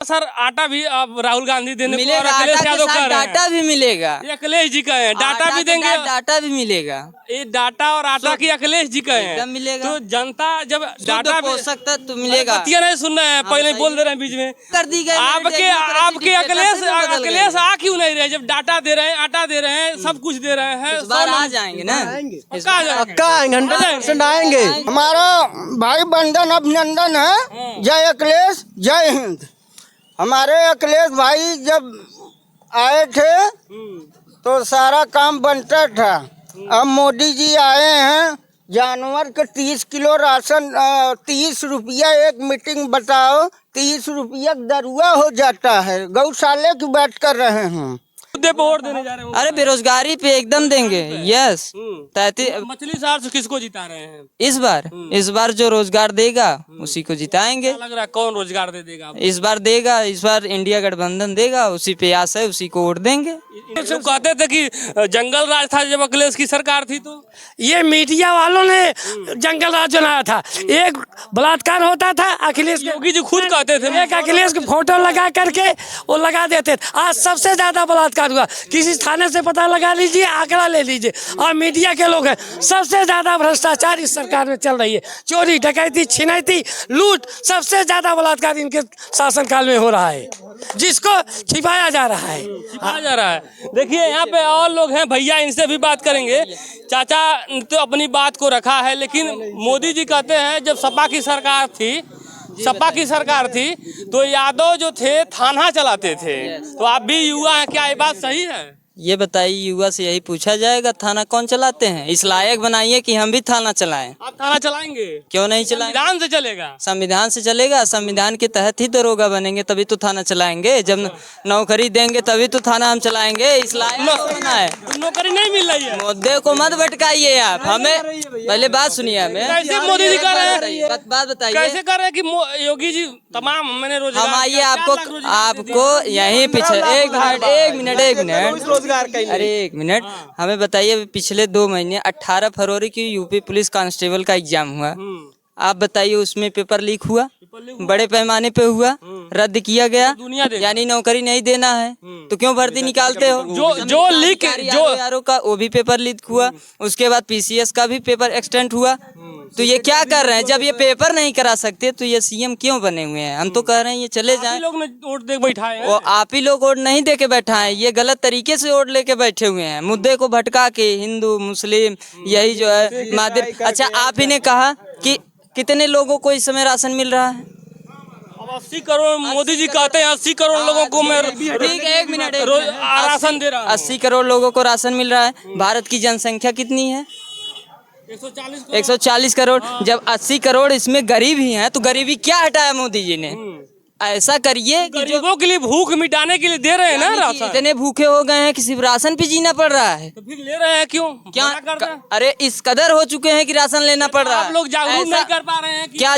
Sir आटा भी अब राहुल गांधी देने को और मिलेगा, अखिलेश आटा के यादव साथ कर रहे डाटा हैं। भी मिलेगा, ये अखिलेश जी का है, डाटा आटा भी के देंगे। साथ डाटा भी मिलेगा, ये डाटा और आटा की अखिलेश जी का है, एकदम मिलेगा। तो जनता जब शुद्ध डाटा पोषक तत्व मिलेगा। बतिया नहीं सुन रहे हैं, पहले ही बोल दे रहे हैं बीच में। कर दी गई आपके अखिलेश आ क्यों नहीं रहे? जब डाटा दे रहे हैं, आटा दे रहे हैं, सब कुछ दे रहे हैं, इस बार आ जाएंगे ना, इस बार पक्का आएंगे, 100% आएंगे। हमारा भाई बंधन अभिनंदन है। जय अखिलेश, जय हिंद। हमारे अखिलेश भाई जब आए थे तो सारा काम बनता था। अब मोदी जी आए हैं, जानवर के 30 किलो राशन, 30 रुपया एक मीटिंग बताओ, 30 रुपया दरुआ हो जाता है। गौशाले की बात कर रहे हैं। मुद्दे पे वोट देने जा रहे हैं। अरे बेरोजगारी पे एकदम देंगे, यस। 33 मछली शहर से किसको जिता रहे हैं? इस बार जो रोजगार देगा उसी को जिताएंगे। क्या लग रहा है कौन रोजगार दे देगा? इस बार देगा, इस बार इंडिया गठबंधन देगा, उसी पे आस है, उसी को वोट देंगे। सब कहते थे कि जंगल राज था जब अखिलेश की सरकार थी, तो ये मीडिया वालों ने जंगल राज बनाया था। एक बलात्कार होता था, अखिलेश योगी जी खुद कहते थे। एक अखिलेश की फोटो लगा करके वो लगा देते थे। आज सबसे ज्यादा बलात्कार हुआ, किसी थाने से पता लगा लीजिए, आंकड़ा ले लीजिए। और मीडिया के लोग हैं, सबसे ज्यादा भ्रष्टाचार इस सरकार में चल रही है। चोरी, डकैती, छिनैती, लूट, सबसे ज्यादा बलात्कार इनके शासनकाल में हो रहा है, जिसको छिपाया जा रहा है। छिपाया जा रहा है। देखिए यहाँ पे और लोग हैं, भैया इनसे भी बात करेंगे। चाचा तो अपनी बात को रखा है, लेकिन मोदी जी कहते हैं जब सपा की सरकार थी तो यादव जो थे थाना चलाते थे। तो आप भी युवा हैं, क्या ये बात सही है? ये बताइए, युवा से यही पूछा जाएगा थाना कौन चलाते हैं? इस लायक बनाइए कि हम भी थाना चलाएं। आप थाना चलाएंगे? क्यों नहीं चलाएंगे? संविधान से चलेगा। संविधान से चलेगा, संविधान के तहत ही दरोगा बनेंगे, तभी तो थाना चलाएंगे। जब नौकरी देंगे तभी तो थाना हम चलाएंगे। इस लायक होना है। नौकरी नहीं मिल रही है। मुद्दे को मत भटकाइए आप, हमें पहले बात सुनिए। हमें कैसे मोदी जी कर रहे हैं? बात बताइए, कैसे कर रहे हैं कि योगी जी तमाम मैंने रोजगार हम आइए दिया, 4 लाख आपको रोजगार यहीं पीछे एक मिनट अरे एक मिनट हमें बताइए, पिछले 2 महीने 18 फरवरी की यूपी पुलिस कांस्टेबल का एग्जाम हुआ। आप बताइए, उसमें पेपर लीक हुआ, बड़े पैमाने पे हुआ, रद्द किया गया, यानी नौकरी नहीं देना है तो क्यों भर्ती निकालते हो? जो लीक यारों का वो भी पेपर लीक हुआ। उसके बाद PCS का भी पेपर एक्सटेंड हुआ। तो ये क्या कर रहे हैं? जब ये पेपर नहीं करा सकते तो ये CM क्यों बने हुए हैं? हम तो कह रहे हैं ये चले जाएं। लोग ने वोट दे बैठाए हैं। वो आप ही लोग वोट नहीं दे के बैठा है, ये गलत तरीके से वोट लेके बैठे हुए हैं। मुद्दे को भटका के हिंदू मुस्लिम यही जो है मादिर। अच्छा, आप ही ने कहा कि कितने लोगों को इस समय राशन मिल रहा है? 80 करोड़ मोदी जी कहते हैं 80 करोड़ लोगों को मैं ठीक, एक मिनट राशन दे रहा हूं। 80 करोड़ लोगों को राशन मिल रहा है। भारत की जनसंख्या कितनी है? 140 करोड़। जब 80 करोड़ इसमें गरीब ही हैं तो गरीबी क्या हटाया मोदी जी ने? ऐसा करिए कि गरीबों के लिए भूख मिटाने के लिए दे रहे हैं ना राशन। इतने भूखे हो गए हैं कि सिर्फ राशन पे जीना पड़ रहा है। तो फिर ले रहे हैं क्यों? क्या मना करते हैं? अरे इस कदर हो चुके हैं कि राशन लेना पड़ रहा है। आप लोग जागरूक नहीं कर पा रहे हैं कि क्या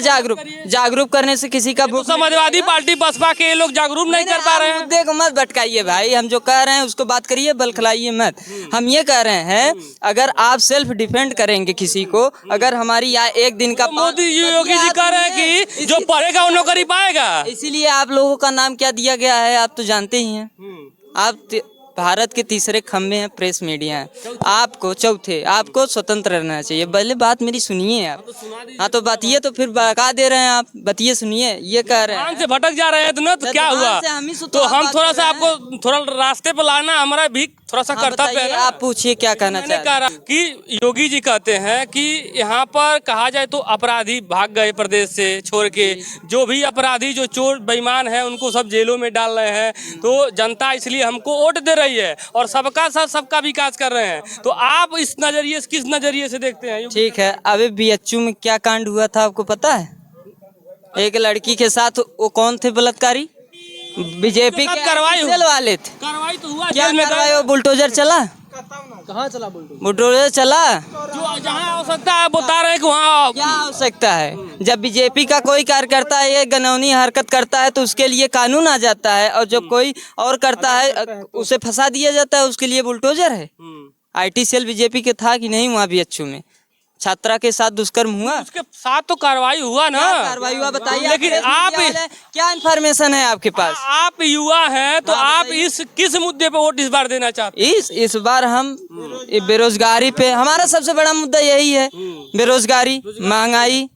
जागरूक करने से किसी का तो समाजवादी पार्टी बसपा के लोग जागरूक नहीं कर पा रहे हैं। मुद्दे को मत भटकाइए भाई, हम जो कह रहे हैं उसको बात करिए, बलखलाइए मत। हम ये कह रहे हैं, अगर आप सेल्फ डिफेंड करेंगे किसी को, अगर हमारी यहाँ एक दिन का मोदी योगी जी कह रहे हैं कि जो पढ़ेगा वो नौकरी पाएगा। इसीलिए आप लोगों का नाम क्या दिया गया है आप तो जानते ही हैं। आप भारत के तीसरे खंभे हैं प्रेस मीडिया है। आपको चौथे, आपको स्वतंत्र रहना चाहिए। पहले बात मेरी सुनिए आप। हाँ तो बातिए, तो फिर बका दे रहे हैं आप, बातिए सुनिए। ये कह रहे हैं से भटक जा रहे हैं तो क्या हुआ? तो हम थोड़ा सा आपको थोड़ा रास्ते पर लाना हमारा भी थोड़ा सा कर्तव्य है। आप पूछिए क्या कहना चाहते हैं? कि योगी जी कहते हैं कि यहाँ पर कहा जाए तो अपराधी भाग गए प्रदेश से छोड़ के। जो भी अपराधी जो चोर बेईमान है उनको सब जेलों में डाल रहे हैं। तो जनता इसलिए हमको वोट दे रही है और सबका साथ सबका विकास कर रहे हैं। तो आप इस नजरिए से किस नजरिए से देखते हैं? ठीक है, अभी BHU में क्या कांड हुआ था आपको पता है? एक लड़की के साथ वो कौन थे बलात्कारी? बीजेपी के कार्रवाई वाले थे। कार्रवाई तो हुआ, क्या कार्रवाई? वो बुलडोजर चला? कहाँ चला बुलडोजर चला? जो जहाँ हो सकता है बता रहे हैं कि वहाँ क्या हो सकता है? जब बीजेपी का कोई कार्यकर्ता ये गनौनी हरकत करता है तो उसके लिए कानून आ जाता है, और जब कोई और करता है उसे फंसा दिया जाता है, उसके लिए बुलडोजर है। IT सेल बीजेपी के था कि नहीं वहाँ BHU में? छात्रा के साथ दुष्कर्म हुआ? उसके साथ तो कार्रवाई हुआ ना। क्या कार्रवाई हुआ बताइए। लेकिन आप क्या इन्फॉर्मेशन है आपके पास? आप युवा हैं तो आप इस किस मुद्दे पे वोट इस बार देना चाहते हैं? इस बार हम बेरोजगारी पे, हमारा सबसे बड़ा मुद्दा यही है, बेरोजगारी, महंगाई।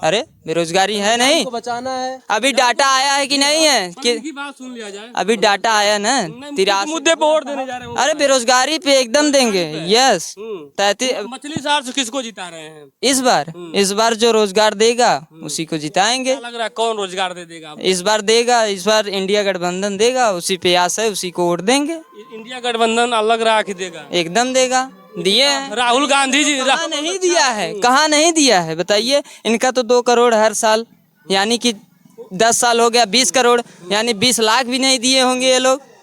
अरे बेरोजगारी है नहीं, बचाना है। अभी डाटा आया है कि नहीं है कि इनकी बात सुन लिया जाए। अभी डाटा आया ना, किस 83 मुद्दे पे वोट देने जा रहे हैं? अरे बेरोजगारी पे एकदम देंगे। यस, 33 मछली शहर से किसको जिता रहे हैं? इस बार जो रोजगार देगा उसी को जिताएंगे। क्या लग रहा है कौन रोजगार दे देगा? इस बार इंडिया गठबंधन देगा, उसी पे आस है, उसी को वोट देंगे। इंडिया गठबंधन अलग रहा कि देगा? एकदम देगा, दिए हैं। राहुल गांधी जी कहाँ नहीं दिया है, कहाँ नहीं दिया है बताइए। इनका तो 2 करोड़ हर साल, यानी कि 10 साल हो गया 20 करोड़, यानी 20 लाख भी नहीं दिए होंगे ये लोग।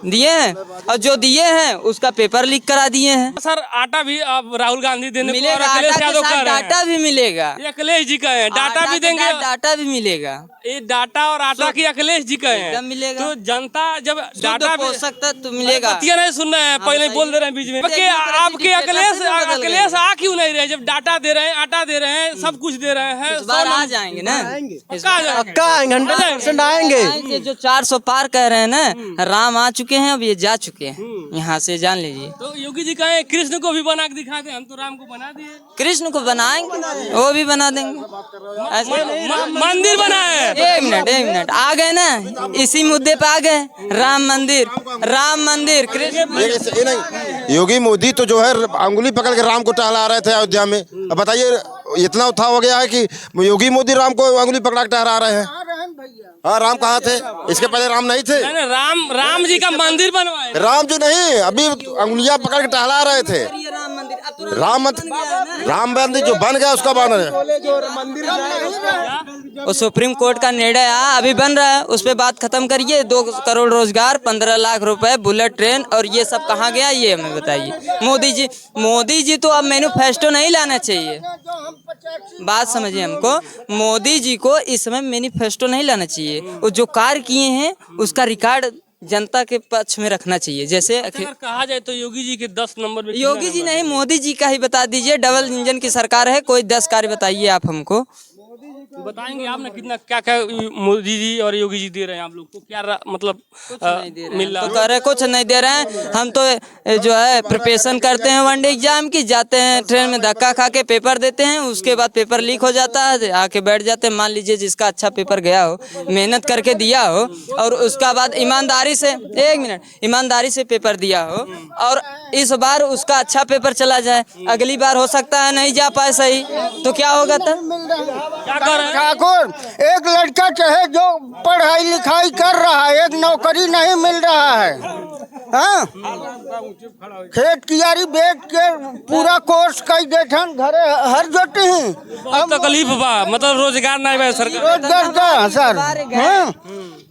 दिए हैं, और जो दिए हैं उसका पेपर लीक करा दिए हैं। सर आटा भी अब राहुल गांधी देने को मिलेगा, और अखिलेश आटा के यादव साथ कह रहे हैं। डाटा भी मिलेगा। ये अखिलेश जी का है, डाटा आटा भी के देंगे। साथ डाटा भी मिलेगा, ये डाटा और आटा की अखिलेश जी का है। एकदम मिलेगा। तो जनता जब डाटा डाटा पोषक तत्व मिलेगा। बतिया नहीं सुन रहे हैं, पहले बोल दे रहे हैं बीच में। देखिए, आपके अखिलेश बदल गए। अखिलेश आ क्यों नहीं रहे? जब डाटा दे रहे हैं, आटा दे रहे हैं, सब कुछ दे रहे हैं। इस बार आ जाएंगे ना, पक्का आ जाएंगे। पक्का आएंगे, 100% आएंगे। आएंगे। जो 400 पार कह रहे हैं ना, राम आ चुके हैं, अब ये जा चुके हैं, यहाँ से जान लीजिए। तो योगी जी कहे कृष्ण को भी बना के दिखा दे, हम तो राम को बना दिए। कृष्ण को बनाएंगे, वो भी बना देंगे। ऐसे मंदिर बना है। एक मिनट आ गए ना, इसी मुद्दे पे आ गए। राम मंदिर कृष्ण। ये नहीं, योगी मोदी तो जो है अंगुली पकड़ के राम को टहला रहे थे अयोध्या में। अब बताइए इतना उत्साह हो गया है कि योगी मोदी राम को अंगुली पकड़ा के टहरा रहे हैं। हाँ, राम कहाँ थे? इसके पहले राम नहीं थे। नहीं, राम जी का मंदिर बनवाए। राम जी नहीं, अभी अंगुलियां पकड़ के टहला रहे थे। राम मंदिर जो बन गया उसका बन है। वो सुप्रीम कोर्ट का निर्णय है, अभी बन रहा है, उस पे बात खत्म करिए। 2 करोड़ रोजगार, 15 लाख रुपए, बुलेट ट्रेन, और ये सब कहाँ गया ये हमें बताइए। मोदी जी तो अब मैनिफेस्टो नहीं लाना चाहिए, बात समझिए हमको। मोदी जी को इस समय मैनिफेस्टो नहीं लाना चाहिए। वो जो कार्य किए हैं उसका रिकॉर्ड जनता के पक्ष में रखना चाहिए। जैसे अगर कहा जाए तो योगी जी के 10 नंबर में योगी जी नहीं, मोदी जी का ही बता दीजिए। डबल इंजन की सरकार है, कोई 10 कार्य बताइए आप हमको। बताएंगे आप ना कितना क्या क्या मोदी जी और योगी जी दे रहे हैं आप लोग को? क्या मतलब मिल रहा तो कह रहे कुछ नहीं दे रहे हैं। हम तो जो है प्रिपरेशन करते हैं वनडे एग्जाम की, जाते हैं ट्रेन में धक्का खा के पेपर देते हैं, उसके बाद पेपर लीक हो जाता है, आके बैठ जाते हैं। मान लीजिए जिसका अच्छा पेपर गया हो, मेहनत करके दिया हो, और उसका बाद ईमानदारी से, एक मिनट, ईमानदारी से पेपर दिया हो, और इस बार उसका अच्छा पेपर चला जाए, अगली बार हो सकता है नहीं जा पाए सही, तो क्या होगा तब? क्या कर रहे हैं? ठाकुर, एक लड़का चाहे जो पढ़ाई लिखाई कर रहा है, एक नौकरी नहीं मिल रहा है। हाँ, खेत कियारी बेच के पूरा कोर्स कर देते घरे हर जोते हैं। अब तकलीफ बा, मतलब रोजगार नहीं बा सरकार। रोजगार का सर, हाँ,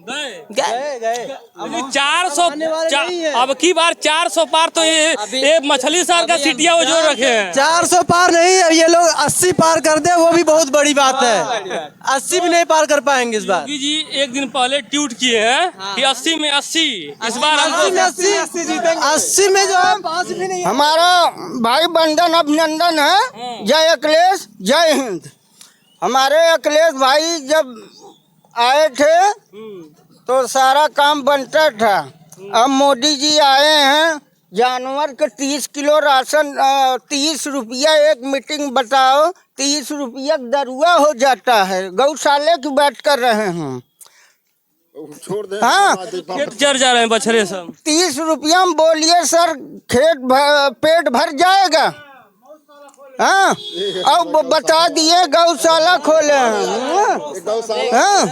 गए। 400 अब की बार 400 पार तो ये मछली शहर का सिटिया वो जो रखे हैं। 400 पार नहीं, अब ये लोग 80 पार कर दे, वो भी बहुत बड़ी बात है। 80 भी नहीं पार कर पाएंगे इस बार। योगी जी एक दिन पहले ट्वीट किए हैं कि 80 में 80, इस बार 80 में जो है 5 भी नहीं। हमारा भाई बंधन अभिनंदन है। जय अखिलेश, जय हिंद। हमारे अखिलेश भाई जब आए थे तो सारा काम बनता था। अब मोदी जी आए हैं, जानवर के 30 किलो राशन, 30 रुपया एक मीटिंग बताओ, 30 रुपया दरुआ हो जाता है। गौशाले की बात कर रहे हैं। छोड़ दे। हाँ, खेत चर जा रहे हैं बछड़े सब। 30 रुपया में बोलिए सर, पेट भर जाएगा? हाँ, अब बता दिए गौशाला खोले हैं। हाँ,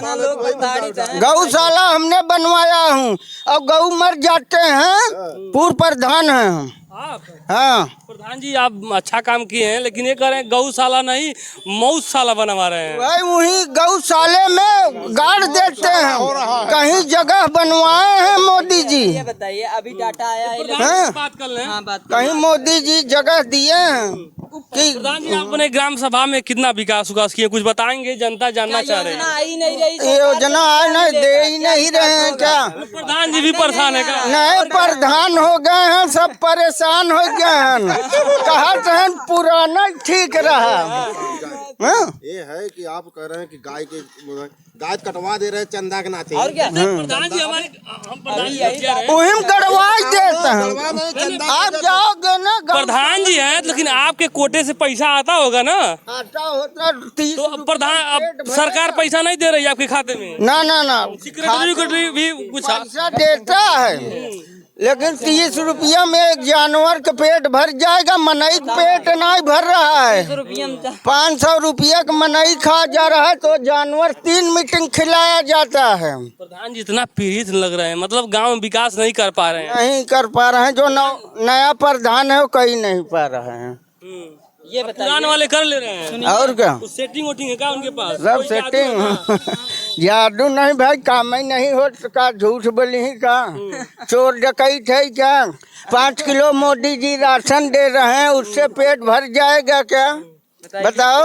गौशाला हमने बनवाया हूँ। अब गौ मर जाते हैं, पूर्व प्रधान हैं हम। हाँ, प्रधान जी आप अच्छा काम किए हैं, लेकिन ये कह रहे हैं गौशाला नहीं मौशाला बनवा रहे हैं। भाई वही गौशाले में गाड़ देते हैं, कहीं जगह बनवाए हैं मोदी जी। ये बताइए, अभी डाटा आया है। हाँ, बात कर लें। हाँ, बात कहीं मोदी जी जगह दिए हैं कि प्रधान जी अपने ग्राम सभा में कितना विकास किए, कुछ बताएंगे? जनता जानना चाह रही है। आई नहीं रही, योजना आए नहीं, दे ही नहीं रहे हैं क्या? प्रधान जी भी परेशान है क्या? नए प्रधान हो गए हैं, सब परेशान परेशान हो गए हैं। कहा से पुराना ठीक रहा। हाँ? ये है कि आप कह रहे हैं कि गाय कटवा दे रहे हैं चंदा के नाते। और क्या प्रधान जी हमारे हम प्रधान जी कह रहे हैं वही गड़वाई देते हैं। आप जाओगे ना प्रधान जी हैं, लेकिन आपके कोटे से पैसा आता होगा ना, आटा होता 30 तो अब प्रधान अब सरकार पैसा नहीं दे रही है आपके खाते में, ना सेक्रेटरी भी कुछ पैसा देता है, लेकिन 30 रुपया में एक जानवर का पेट भर जाएगा। मनई का पेट नहीं भर रहा है। 500 रुपया का मनई खा जा रहा है तो जानवर 3 मीटिंग खिलाया जाता है। प्रधान जी इतना पीड़ित लग रहे हैं, मतलब गांव में विकास नहीं कर पा रहे हैं। नहीं कर पा रहे हैं। जो नया प्रधान है वो कहीं नहीं पा रहे हैं। ये पुराने वाले कर ले रहे हैं। और क्या कुछ सेटिंग वोटिंग है क्या उनके पास? सब कोई जादू सेटिंग है? जादू नहीं भाई, काम ही नहीं हो का झूठ बोली ही का चोर डकैत है क्या? 5 किलो मोदी जी राशन दे रहे हैं, उससे पेट भर जाएगा क्या? बताओ।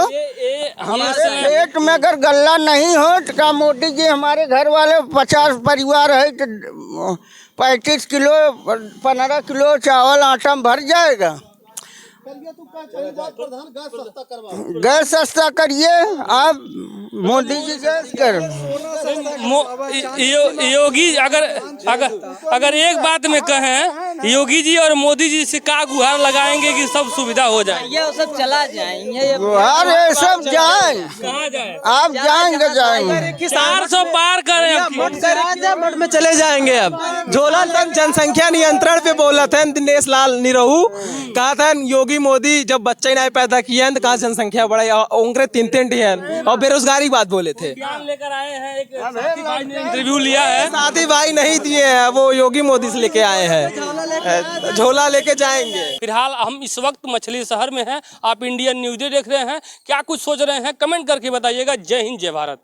हमारे पेट में अगर गल्ला नहीं हो तो क्या मोदी जी हमारे घर वाले 50 परिवार है तो 35 किलो 15 किलो चावल आटा में भर जाएगा। गैस सस्ता करिए आप, मोदी जी गैस कर। योगी अगर एक बात में कहें, योगी जी और मोदी जी से का गुहार लगाएंगे कि सब सुविधा हो जाए? ये सब चला जाएंगे। गुहार ये सब जाए, कहाँ जाए? आप जाएंगे 400 पार करें मठ में चले जाएंगे। अब झोला जनसंख्या नियंत्रण पे बोला था दिनेश लाल निरहू, कहा था योगी मोदी जब बच्चे नहीं पैदा किए हैं तो कहाँ जनसंख्या बढ़ाई, उनके 3 है और बेरोजगारी बात बोले थे। बयान लेकर आए हैं, एक साथी भाई ने इंटरव्यू लिया है। साथी भाई नहीं दिए हैं, वो योगी मोदी से लेके आए हैं, झोला लेके जाएंगे। फिलहाल हम इस वक्त मछली शहर में हैं। आप इंडियन न्यूज़ देख रहे हैं। क्या कुछ सोच रहे हैं कमेंट करके बताइएगा। जय हिंद, जय भारत।